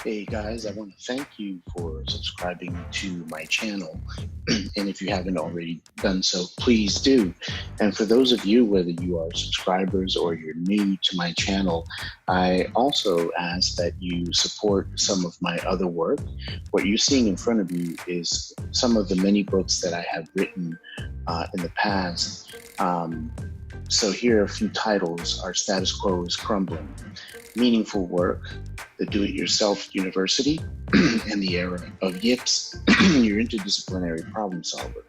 Hey guys, I want to thank you for subscribing to my channel. And if you haven't already done so, please do. And for those of you, whether you are subscribers or you're new to my channel, I also ask that you support some of my other work. What you're seeing in front of you is some of the many books that I have written in the past. So here are a few titles. Our Status Quo is Crumbling, Meaningful Work, The Do-It-Yourself University, and the Era of Yips, Your Interdisciplinary Problem Solver.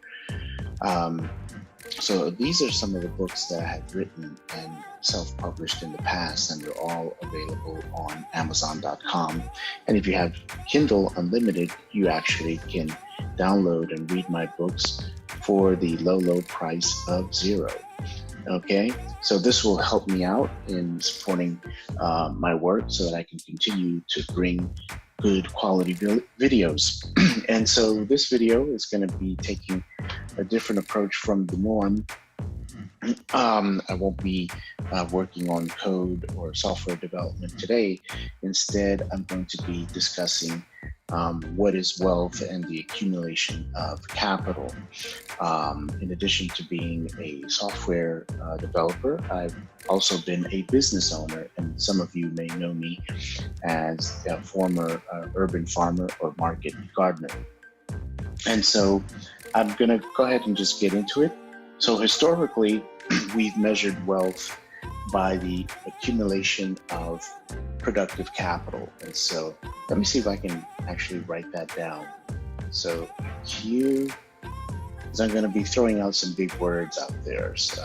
So these are some of the books that I have written and self-published in the past, and they're all available on Amazon.com. And if you have Kindle Unlimited, you actually can download and read my books for the low price of $0. Okay, so this will help me out in supporting my work so that I can continue to bring good quality videos. And so this video is going to be taking a different approach from the norm. I won't be working on code or software development today. Instead, I'm going to be discussing what is wealth and the accumulation of capital. In addition to being a software developer, I've also been a business owner, and some of you may know me as a former urban farmer or market gardener. And so I'm going to go ahead and just get into it. So historically, we've measured wealth by the accumulation of productive capital. And so let me see if I can actually write that down. So because I'm going to be throwing out some big words out there. So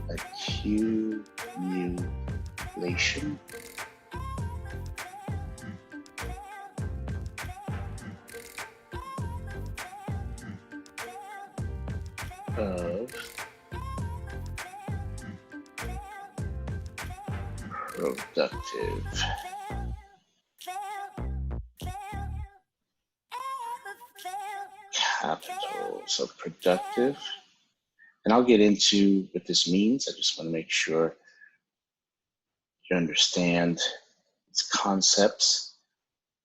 accumulation of productive capital. So productive, and I'll get into what this means. I just want to make sure you understand its concepts.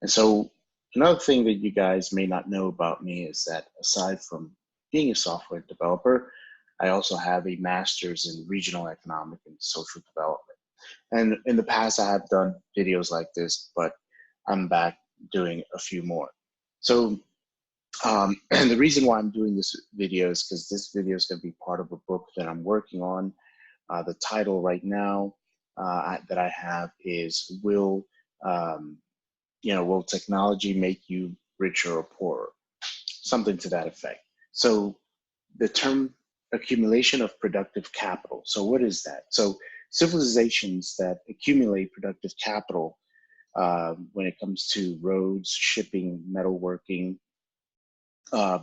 And so another thing that you guys may not know about me is that aside from being a software developer, I also have a master's in regional economic and social development. And in the past, I have done videos like this, but I'm back doing a few more. So, and the reason why I'm doing this video is because this video is going to be part of a book that I'm working on. The title right now that I have is Will technology make you richer or poorer? Something to that effect. So the term accumulation of productive capital. So what is that? So civilizations that accumulate productive capital when it comes to roads, shipping, metalworking,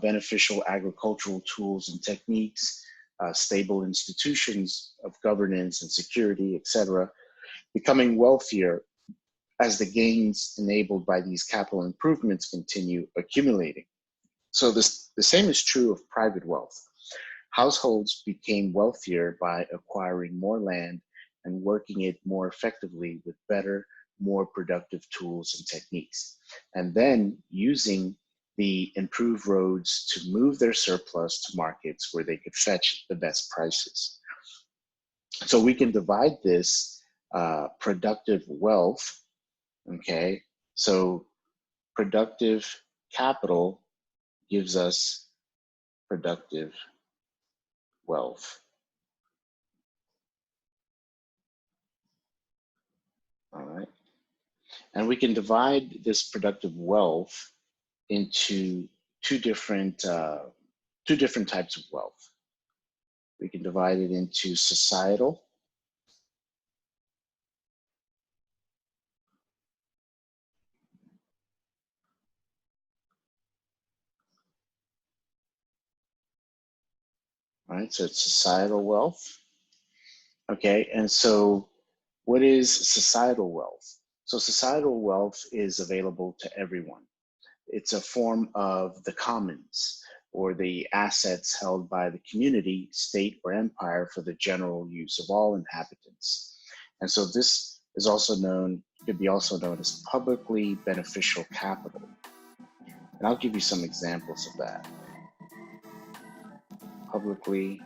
beneficial agricultural tools and techniques, stable institutions of governance and security, etc., becoming wealthier as the gains enabled by these capital improvements continue accumulating. So the same is true of private wealth. Households became wealthier by acquiring more land and working it more effectively with better, more productive tools and techniques, and then using the improved roads to move their surplus to markets where they could fetch the best prices. So we can divide this productive wealth. Okay, so productive capital gives us productive wealth. All right, and we can divide this productive wealth into two different types of wealth. We can divide it into societal right? So it's societal wealth. Okay, and so what is societal wealth? So societal wealth is available to everyone. It's a form of the commons, or the assets held by the community, state, or empire for the general use of all inhabitants. And so this is also known could be also known as publicly beneficial capital. And I'll give you some examples of that. Publicly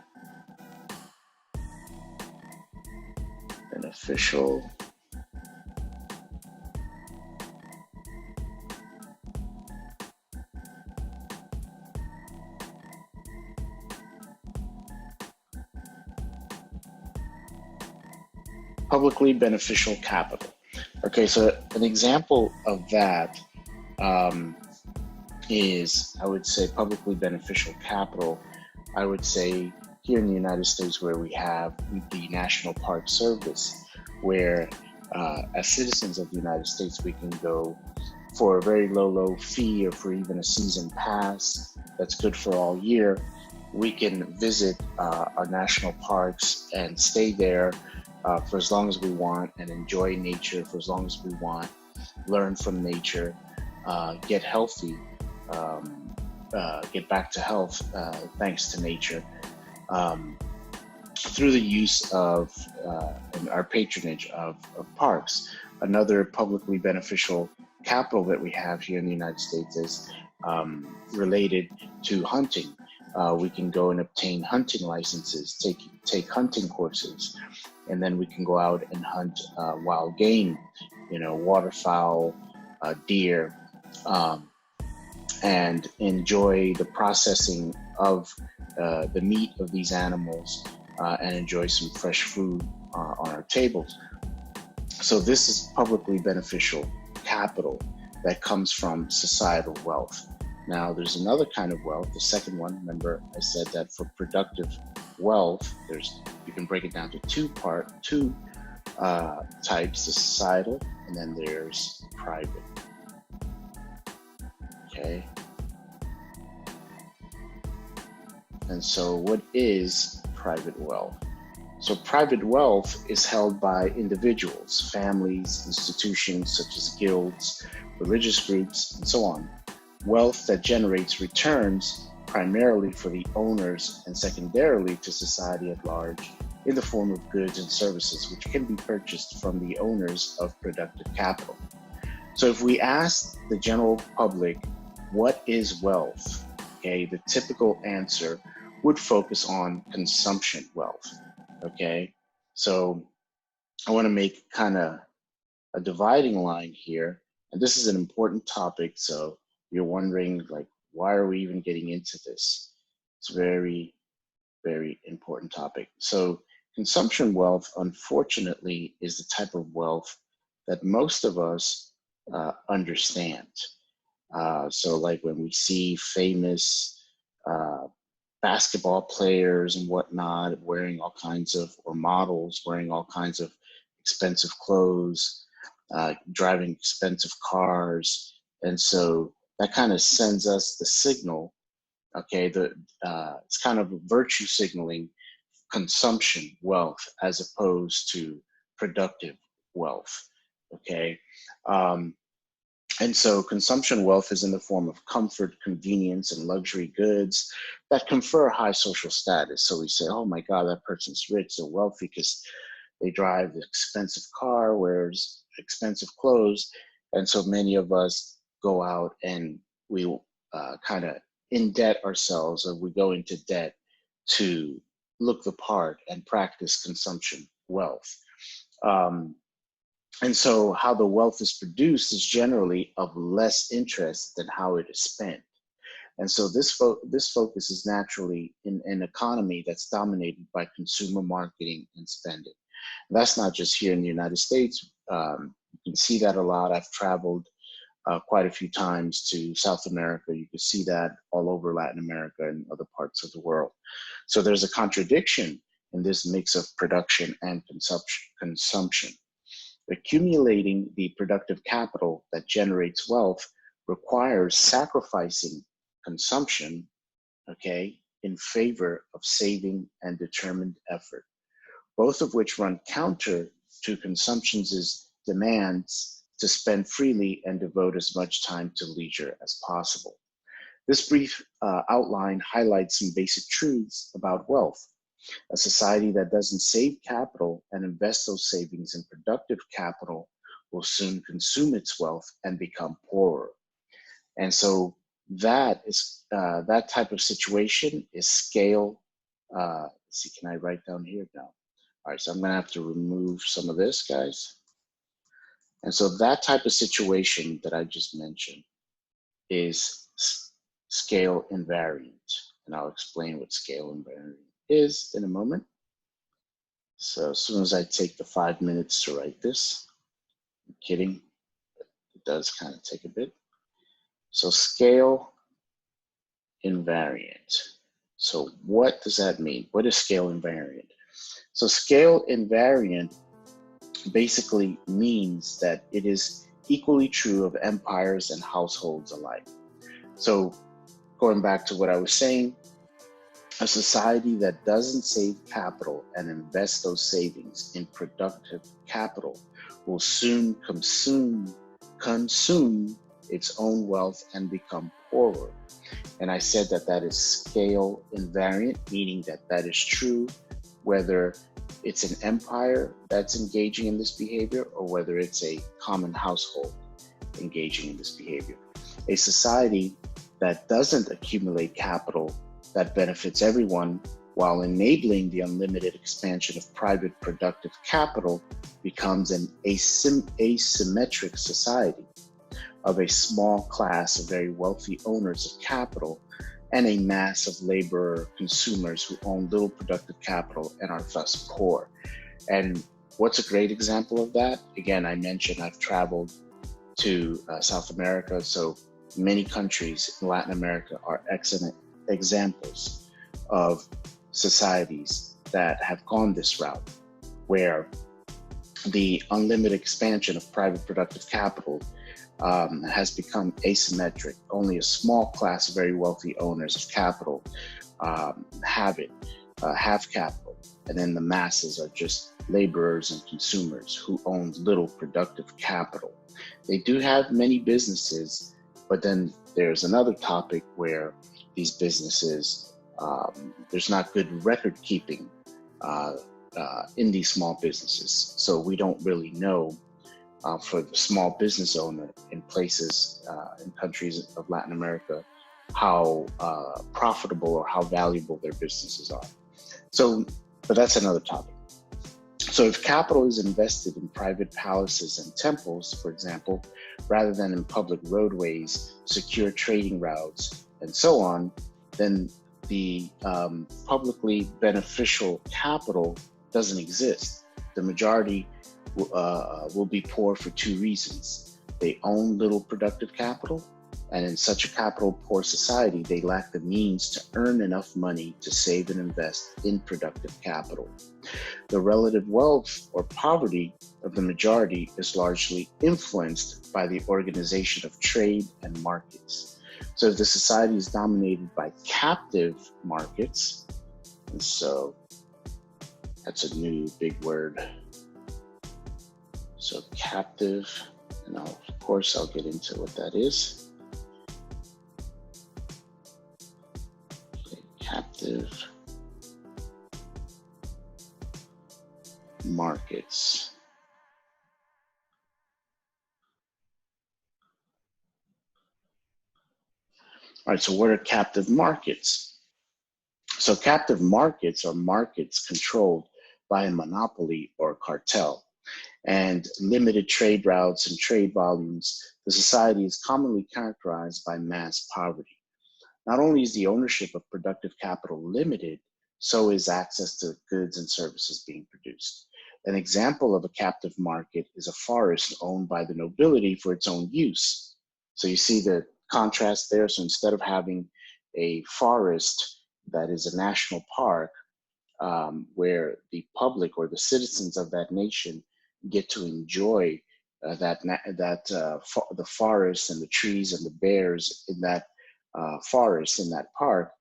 beneficial capital. Okay, so an example of that is, I would say, publicly beneficial capital. I would say here in the United States, where we have the National Park Service, where as citizens of the United States, we can go for a very low fee, or for even a season pass that's good for all year. We can visit our national parks and stay there for as long as we want, and enjoy nature for as long as we want, learn from nature, get healthy, get back to health thanks to nature, through the use of and our patronage of parks. Another publicly beneficial capital that we have here in the United States is related to hunting. We can go and obtain hunting licenses, take hunting courses, and then we can go out and hunt wild game, waterfowl, deer, and enjoy the processing of the meat of these animals, and enjoy some fresh food on our tables. So this is publicly beneficial capital that comes from societal wealth. Now, there's another kind of wealth, the second one. Remember, I said that for productive wealth, you can break it down to two types: the societal, and then there's private. Okay. And so what is private wealth? So private wealth is held by individuals, families, institutions such as guilds, religious groups, and so on. Wealth that generates returns primarily for the owners and secondarily to society at large in the form of goods and services, which can be purchased from the owners of productive capital. So if we ask the general public, what is wealth? Okay, the typical answer would focus on consumption wealth. Okay, so I want to make kind of a dividing line here, and this is an important topic. So you're wondering, like, why are we even getting into this? It's a very, very important topic. So consumption wealth, unfortunately, is the type of wealth that most of us understand. So like when we see famous basketball players and whatnot wearing all kinds of, or models wearing all kinds of expensive clothes, driving expensive cars. And so that kind of sends us the signal, okay, it's kind of virtue signaling consumption wealth as opposed to productive wealth, okay? And so consumption wealth is in the form of comfort, convenience, and luxury goods that confer high social status. So we say, oh my God, that person's rich, they're wealthy because they drive the expensive car, wears expensive clothes. And so many of us go out and we kind of indebt ourselves, or we go into debt to look the part and practice consumption wealth. And so how the wealth is produced is generally of less interest than how it is spent. And so this focus is naturally in an economy that's dominated by consumer marketing and spending. And that's not just here in the United States. You can see that a lot. I've traveled quite a few times to South America. You can see that all over Latin America and other parts of the world. So there's a contradiction in this mix of production and consumption. Accumulating the productive capital that generates wealth requires sacrificing consumption, okay, in favor of saving and determined effort, both of which run counter to consumption's demands to spend freely and devote as much time to leisure as possible. This brief outline highlights some basic truths about wealth. A society that doesn't save capital and invest those savings in productive capital will soon consume its wealth and become poorer. And so that is that type of situation is scale. Let's see, can I write down here now? All right, so I'm gonna have to remove some of this, guys. And so that type of situation that I just mentioned is scale invariant. And I'll explain what scale invariant is in a moment. So as soon as I take the 5 minutes to write this, I'm kidding, it does kind of take a bit. So scale invariant. So what does that mean? What is scale invariant? So scale invariant basically means that it is equally true of empires and households alike. So going back to what I was saying, a society that doesn't save capital and invest those savings in productive capital will soon consume its own wealth and become poorer. And I said that that is scale invariant, meaning that that is true whether it's an empire that's engaging in this behavior or whether it's a common household engaging in this behavior. A society that doesn't accumulate capital that benefits everyone while enabling the unlimited expansion of private productive capital becomes an asymmetric society of a small class of very wealthy owners of capital and a mass of laborer consumers who own little productive capital and are thus poor. And what's a great example of that? Again, I mentioned I've traveled to South America, so many countries in Latin America are excellent examples of societies that have gone this route, where the unlimited expansion of private productive capital has become asymmetric. Only a small class of very wealthy owners of capital have capital, and then the masses are just laborers and consumers who own little productive capital. They do have many businesses, but then there's another topic where these businesses, there's not good record keeping in these small businesses. So we don't really know for the small business owner in places, in countries of Latin America, how profitable or how valuable their businesses are. So, but that's another topic. So if capital is invested in private palaces and temples, for example, rather than in public roadways, secure trading routes, and so on, then the publicly beneficial capital doesn't exist. The majority will be poor for two reasons. They own little productive capital, and in such a capital poor society, they lack the means to earn enough money to save and invest in productive capital. The relative wealth or poverty of the majority is largely influenced by the organization of trade and markets. So if the society is dominated by captive markets, and so that's a new big word. So captive, and of course I'll get into what that is. Okay, captive markets. All right, so what are captive markets? So captive markets are markets controlled by a monopoly or cartel, and limited trade routes and trade volumes. The society is commonly characterized by mass poverty. Not only is the ownership of productive capital limited, so is access to goods and services being produced. An example of a captive market is a forest owned by the nobility for its own use. So you see the contrast there. So instead of having a forest that is a national park, where the public or the citizens of that nation get to enjoy the forest and the trees and the bears in that forest, in that park.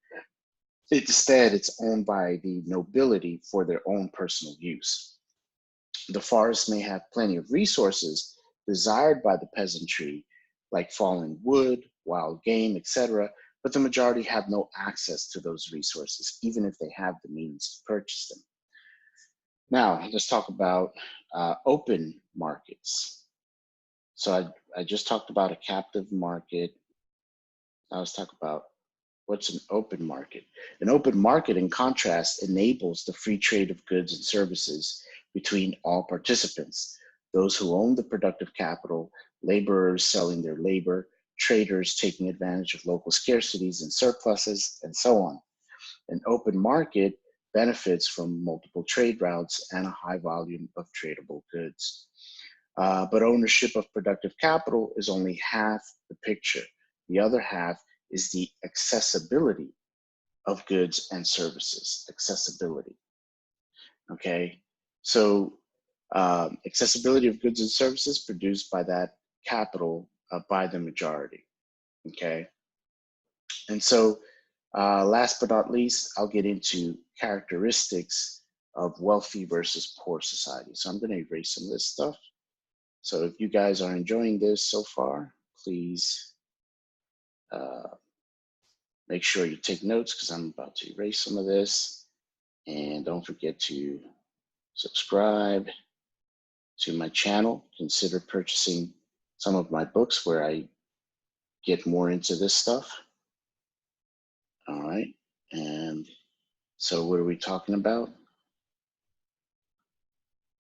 Instead, it's owned by the nobility for their own personal use. The forest may have plenty of resources desired by the peasantry, like fallen wood, wild game, etc., but the majority have no access to those resources, even if they have the means to purchase them. Now, let's talk about open markets. So I just talked about a captive market. Now let's talk about what's an open market. An open market, in contrast, enables the free trade of goods and services between all participants. Those who own the productive capital, laborers selling their labor, traders taking advantage of local scarcities and surpluses, and so on. An open market benefits from multiple trade routes and a high volume of tradable goods. But ownership of productive capital is only half the picture. The other half is the accessibility of goods and services. Accessibility. Okay, so accessibility of goods and services produced by that capital by the majority. Okay, and so last but not least, I'll get into characteristics of wealthy versus poor society. So I'm going to erase some of this stuff. So if you guys are enjoying this so far, please make sure you take notes because I'm about to erase some of this. And don't forget to subscribe to my channel. Consider purchasing some of my books where I get more into this stuff. All right. And so what are we talking about?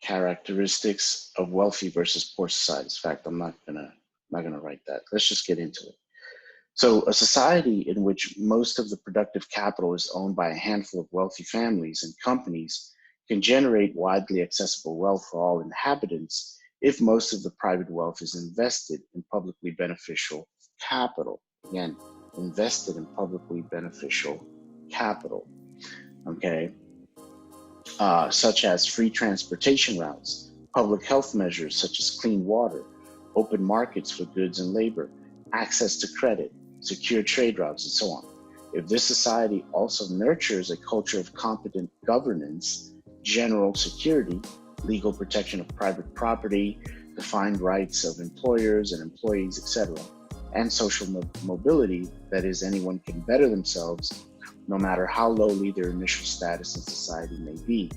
Characteristics of wealthy versus poor societies. In fact, I'm not gonna write that. Let's just get into it. So a society in which most of the productive capital is owned by a handful of wealthy families and companies can generate widely accessible wealth for all inhabitants if most of the private wealth is invested in publicly beneficial capital. Again, invested in publicly beneficial capital, okay? Such as free transportation routes, public health measures such as clean water, open markets for goods and labor, access to credit, secure trade routes, and so on. If this society also nurtures a culture of competent governance, general security, legal protection of private property, defined rights of employers and employees, etc., and social mobility, that is, anyone can better themselves no matter how lowly their initial status in society may be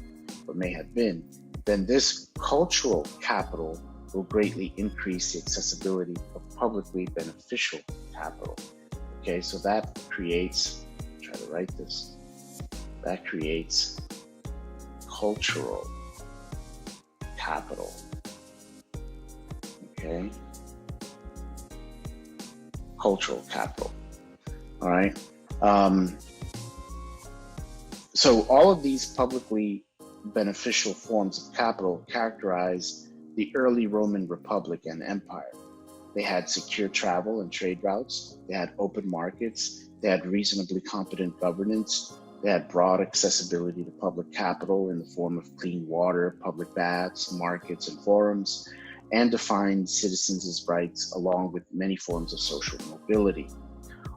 or may have been, then this cultural capital will greatly increase the accessibility of publicly beneficial capital. Okay, so that creates, try to write this, that creates cultural capital. Okay, cultural capital. All right. So all of these publicly beneficial forms of capital characterize the early Roman Republic and Empire. They had secure travel and trade routes. They had open markets. They had reasonably competent governance. They had broad accessibility to public capital in the form of clean water, public baths, markets, and forums, and defined citizens' rights along with many forms of social mobility.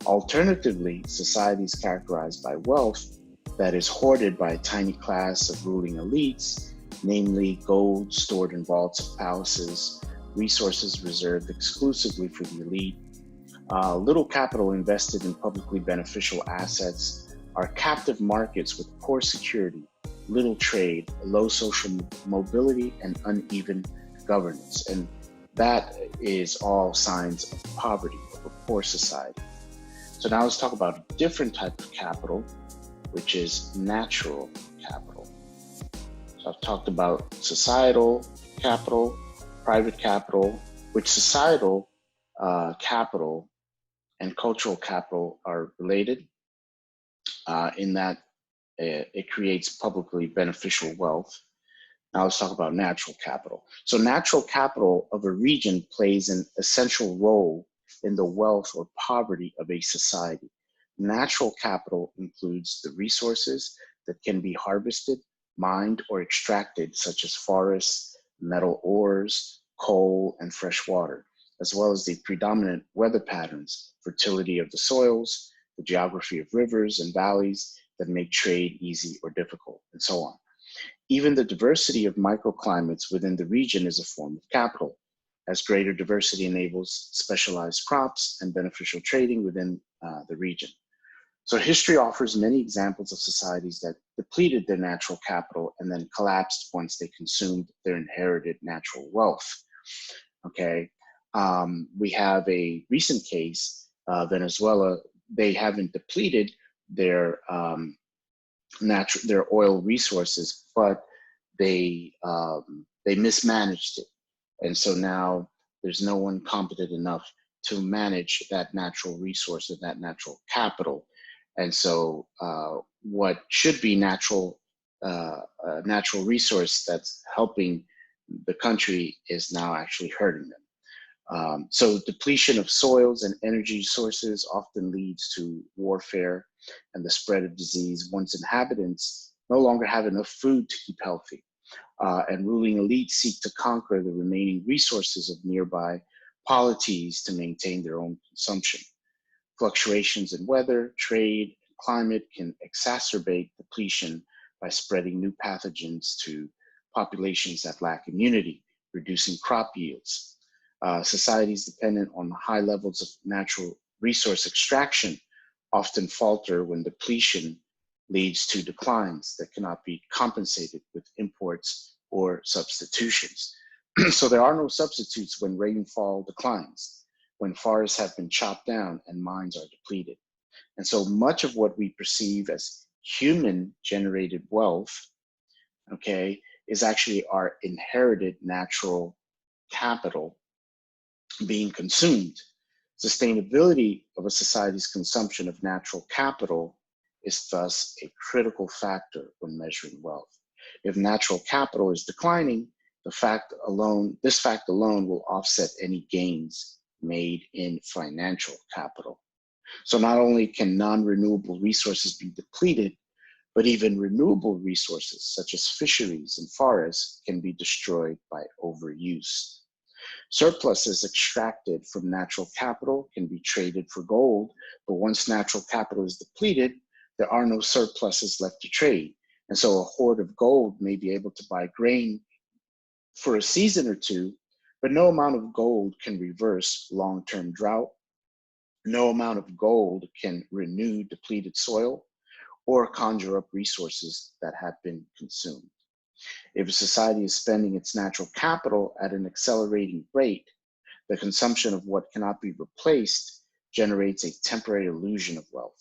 Alternatively, societies characterized by wealth that is hoarded by a tiny class of ruling elites, namely gold stored in vaults of palaces, resources reserved exclusively for the elite, little capital invested in publicly beneficial assets, are captive markets with poor security, little trade, low social mobility, and uneven governance. And that is all signs of poverty, of a poor society. So now let's talk about a different type of capital, which is natural capital. So I've talked about societal capital, private capital, which societal capital and cultural capital are related in that it creates publicly beneficial wealth. Now let's talk about natural capital. So natural capital of a region plays an essential role in the wealth or poverty of a society. Natural capital includes the resources that can be harvested, mined, or extracted, such as forests, metal ores, coal, and fresh water, as well as the predominant weather patterns, fertility of the soils, the geography of rivers and valleys that make trade easy or difficult, and so on. Even the diversity of microclimates within the region is a form of capital, as greater diversity enables specialized crops and beneficial trading within the region. So history offers many examples of societies that depleted their natural capital and then collapsed once they consumed their inherited natural wealth. Okay, We have a recent case, Venezuela. They haven't depleted their their oil resources, but they mismanaged it, and so now there's no one competent enough to manage that natural resource and that natural capital. And so what should be natural resource that's helping the country is now actually hurting them. So depletion of soils and energy sources often leads to warfare and the spread of disease once inhabitants no longer have enough food to keep healthy. And ruling elites seek to conquer the remaining resources of nearby polities to maintain their own consumption. Fluctuations in weather, trade, and climate can exacerbate depletion by spreading new pathogens to populations that lack immunity, reducing crop yields. Societies dependent on high levels of natural resource extraction often falter when depletion leads to declines that cannot be compensated with imports or substitutions. So there are no substitutes when rainfall declines, when forests have been chopped down and mines are depleted. And so much of what we perceive as human generated wealth, okay, is actually our inherited natural capital being consumed. Sustainability of a society's consumption of natural capital is thus a critical factor when measuring wealth. If natural capital is declining, this fact alone will offset any gains made in financial capital. So not only can non-renewable resources be depleted, but even renewable resources such as fisheries and forests can be destroyed by overuse. Surpluses extracted from natural capital can be traded for gold, but once natural capital is depleted, there are no surpluses left to trade. And so a hoard of gold may be able to buy grain for a season or two, but no amount of gold can reverse long-term drought. No amount of gold can renew depleted soil or conjure up resources that have been consumed. If a society is spending its natural capital at an accelerating rate, the consumption of what cannot be replaced generates a temporary illusion of wealth.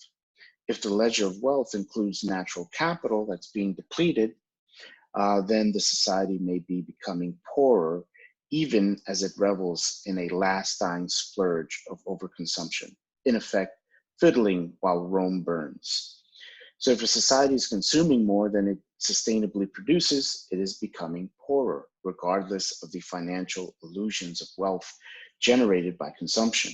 If the ledger of wealth includes natural capital that's being depleted, then the society may be becoming poorer, even as it revels in a last dying splurge of overconsumption, in effect, fiddling while Rome burns. So if a society is consuming more than it sustainably produces, it is becoming poorer, regardless of the financial illusions of wealth generated by consumption.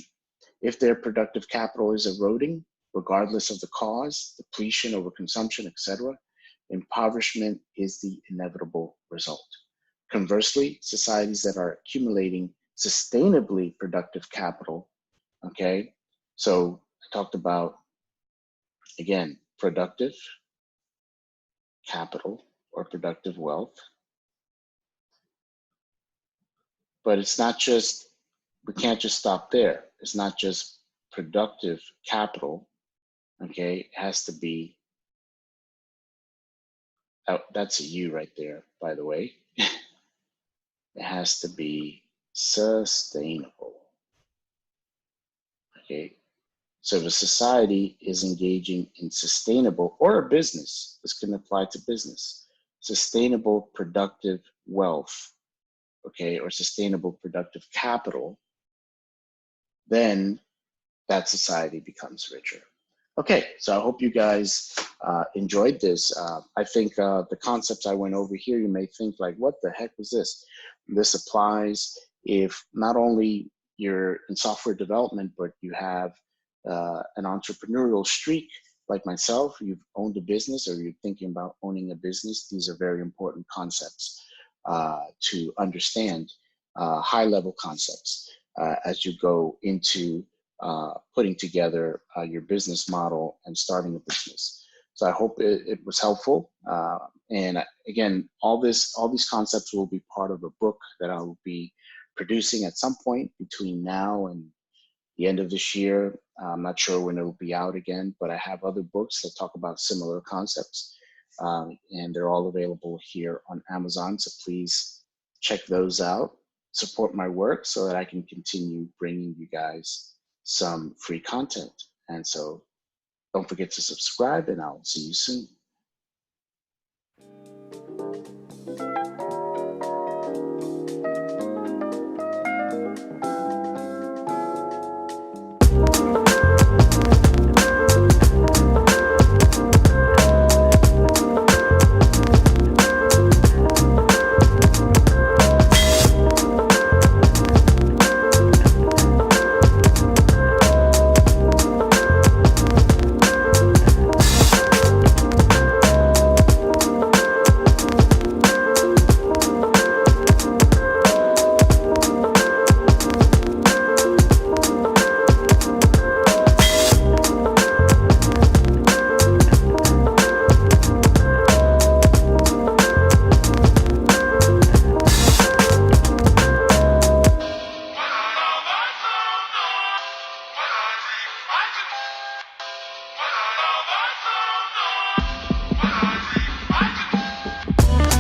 If their productive capital is eroding, regardless of the cause, depletion, overconsumption, etc., impoverishment is the inevitable result. Conversely, societies that are accumulating sustainably productive capital, okay, so I talked about, again, productive capital or productive wealth. But it's not just, we can't just stop there. It's not just productive capital, okay? It has to be, oh, that's a U right there, by the way. It has to be sustainable, okay? So if a society is engaging in sustainable, or a business, this can apply to business, sustainable productive wealth, okay, or sustainable productive capital, then that society becomes richer. Okay, so I hope you guys enjoyed this. I think the concepts I went over here, you may think like, what the heck was this? This applies if not only you're in software development, but you have an entrepreneurial streak like myself, you've owned a business or you're thinking about owning a business. These are very important concepts to understand, high-level concepts as you go into putting together your business model and starting a business. So I hope it was helpful. And again, all these concepts will be part of a book that I will be producing at some point between now and the end of this year. I'm not sure when it will be out again, but I have other books that talk about similar concepts. And they're all available here on Amazon. So please check those out. support my work so that I can continue bringing you guys some free content. And so don't forget to subscribe, and I'll see you soon.